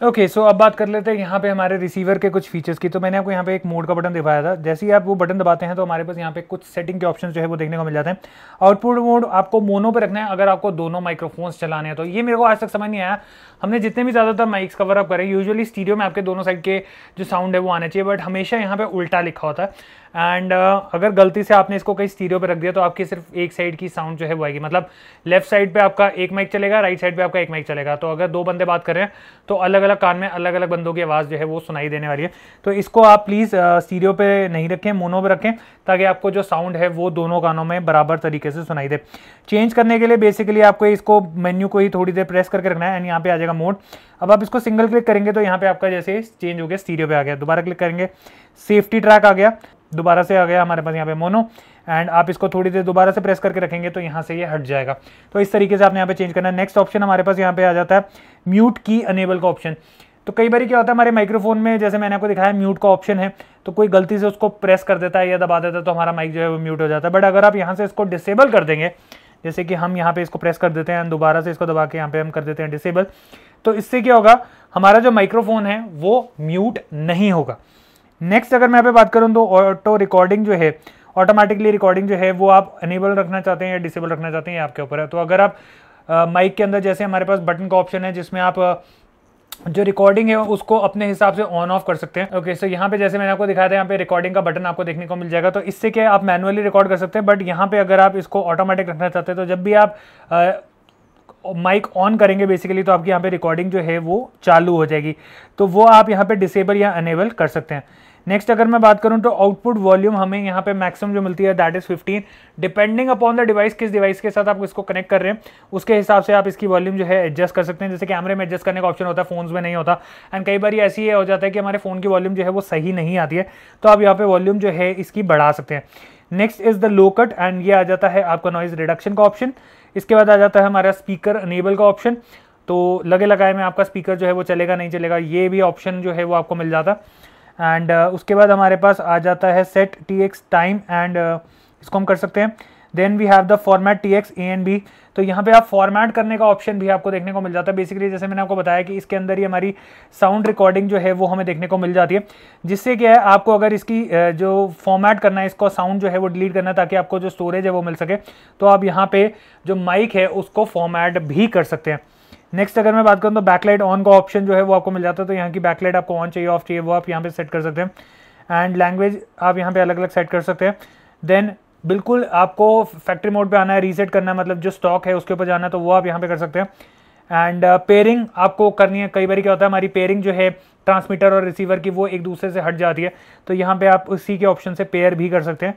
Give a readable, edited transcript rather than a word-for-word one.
Okay so अब बात कर लेते हैं यहाँ पे हमारे रिसीवर के कुछ फीचर्स की। तो मैंने आपको यहाँ पे एक मोड का बटन दिखाया था, जैसे ही आप वो बटन दबाते हैं तो हमारे पास यहाँ पे कुछ सेटिंग के ऑप्शन जो है वो देखने को मिल जाते हैं। आउटपुट मोड आपको मोनो पे रखना है अगर आपको दोनों माइक्रोफोन्स चलाने हैं। तो ये मेरे को आज तक समझ नहीं आया, हमने जितने भी ज़्यादातर माइक्स कवर अप करे यूजुअली स्टीरियो में आपके दोनों साइड के जो साउंड है वो आना चाहिए, बट हमेशा यहाँ पे उल्टा लिखा होता है। एंड अगर गलती से आपने इसको कहीं स्टीरियो पे रख दिया तो आपकी सिर्फ एक साइड की साउंड जो है वो आएगी, मतलब लेफ्ट साइड पे आपका एक माइक चलेगा, राइट साइड पे आपका एक माइक चलेगा। तो अगर दो बंदे बात कर रहे हैं तो अलग अलग कान में अलग अलग बंदों की आवाज़ जो है वो सुनाई देने वाली है। तो इसको आप प्लीज़ स्टीरियो पे नहीं रखें, मोनो पे रखें, ताकि आपको जो साउंड है वो दोनों कानों में बराबर तरीके से सुनाई दे। चेंज करने के लिए बेसिकली आपको इसको मेन्यू को ही थोड़ी देर प्रेस करके रखना है एंड यहाँ पे आ जाएगा मोड। अब आप इसको सिंगल क्लिक करेंगे तो यहाँ पे आपका जैसे चेंज हो गया, स्टीरियो पे आ गया। दोबारा क्लिक करेंगे, सेफ्टी ट्रैक आ गया, दोबारा से आ गया हमारे पास यहाँ पे मोनो। एंड आप इसको थोड़ी देर दोबारा से प्रेस करके रखेंगे तो यहाँ से ये हट जाएगा। तो इस तरीके से आपने यहाँ पे चेंज करना है। नेक्स्ट ऑप्शन हमारे पास यहाँ पे आ जाता है म्यूट की अनेबल का ऑप्शन। तो कई बार क्या होता है हमारे माइक्रोफोन में, जैसे मैंने आपको दिखाया म्यूट का ऑप्शन है, तो कोई गलती से उसको प्रेस कर देता है या दबा देता है तो हमारा माइक जो है वो म्यूट हो जाता है। बट अगर आप यहाँ से इसको डिसेबल कर देंगे, जैसे कि हम यहाँ पे इसको प्रेस कर देते हैं, दोबारा से इसको दबा के यहाँ पे हम कर देते हैं डिसेबल, तो इससे क्या होगा, हमारा जो माइक्रोफोन है वो म्यूट नहीं होगा। नेक्स्ट अगर मैं यहाँ पे बात करूँ तो ऑटो रिकॉर्डिंग जो है, ऑटोमेटिकली रिकॉर्डिंग जो है वो आप अनेबल रखना चाहते हैं या डिसेबल रखना चाहते हैं, ये आपके ऊपर है। तो अगर आप माइक के अंदर जैसे हमारे पास बटन का ऑप्शन है जिसमें आप जो रिकॉर्डिंग है उसको अपने हिसाब से ऑन ऑफ कर सकते हैं। ओके सो यहाँ पे जैसे मैंने आपको दिखाया था, यहाँ पे रिकॉर्डिंग का बटन आपको देखने को मिल जाएगा। तो इससे क्या आप मैनुअली रिकॉर्ड कर सकते हैं, बट यहाँ पे अगर आप इसको ऑटोमेटिक रखना चाहते हैं तो जब भी आप माइक ऑन करेंगे बेसिकली तो आपकी यहाँ पे रिकॉर्डिंग जो है वो चालू हो जाएगी। तो वो आप यहाँ पे डिसेबल या अनेबल कर सकते हैं। नेक्स्ट अगर मैं बात करूं तो आउटपुट वॉल्यूम हमें यहाँ पे मैक्सिमम जो मिलती है that is 15, depending upon the device, किस डिवाइस के साथ आप इसको कनेक्ट कर रहे हैं उसके हिसाब से आप इसकी वॉल्यूम जो है एडजस्ट कर सकते हैं। जैसे कैमरे में एडजस्ट करने का ऑप्शन होता है, फोन्स में नहीं होता। एंड कई बार ऐसी हो जाता है कि हमारे फोन की वॉल्यूम जो है वो सही नहीं आती है, तो आप यहाँ पे वॉल्यूम जो है इसकी बढ़ा सकते हैं। Next is the low cut and ये आ जाता है आपका नॉइज रिडक्शन का ऑप्शन। इसके बाद आ जाता है हमारा स्पीकर अनेबल का ऑप्शन। तो लगे लगाए में आपका स्पीकर जो है वो चलेगा नहीं चलेगा, ये भी ऑप्शन जो है वो आपको मिल जाता। एंड उसके बाद हमारे पास आ जाता है सेट TX टाइम एंड इसको हम कर सकते हैं। Then we have the format TX A and B। तो यहाँ पे आप फॉर्मेट करने का ऑप्शन भी आपको देखने को मिल जाता है। बेसिकली जैसे मैंने आपको बताया कि इसके अंदर ही हमारी साउंड रिकॉर्डिंग जो है वो हमें देखने को मिल जाती है, जिससे क्या है आपको अगर इसकी जो फॉर्मेट करना है, इसको साउंड जो है वो डिलीट करना है ताकि आपको जो स्टोरेज है वो मिल सके, तो आप यहाँ पे जो माइक है उसको फॉर्मेट भी कर सकते हैं। नेक्स्ट अगर मैं बात करूँ तो बैकलाइट ऑन का ऑप्शन जो है वो आपको मिल जाता है। तो यहाँ की बैकलाइट आपको ऑन चाहिए ऑफ चाहिए वो आप यहाँ पे सेट कर सकते हैं। एंड लैंग्वेज आप यहाँ पे अलग अलग सेट कर सकते हैं। देन बिल्कुल आपको फैक्ट्री मोड पे आना है, रीसेट करना है, मतलब जो स्टॉक है उसके ऊपर जाना है तो वो आप यहाँ पे कर सकते हैं। एंड पेयरिंग आपको करनी है। कई बार क्या होता है हमारी पेयरिंग जो है ट्रांसमीटर और रिसीवर की वो एक दूसरे से हट जाती है, तो यहाँ पे आप उसी के ऑप्शन से पेयर भी कर सकते हैं।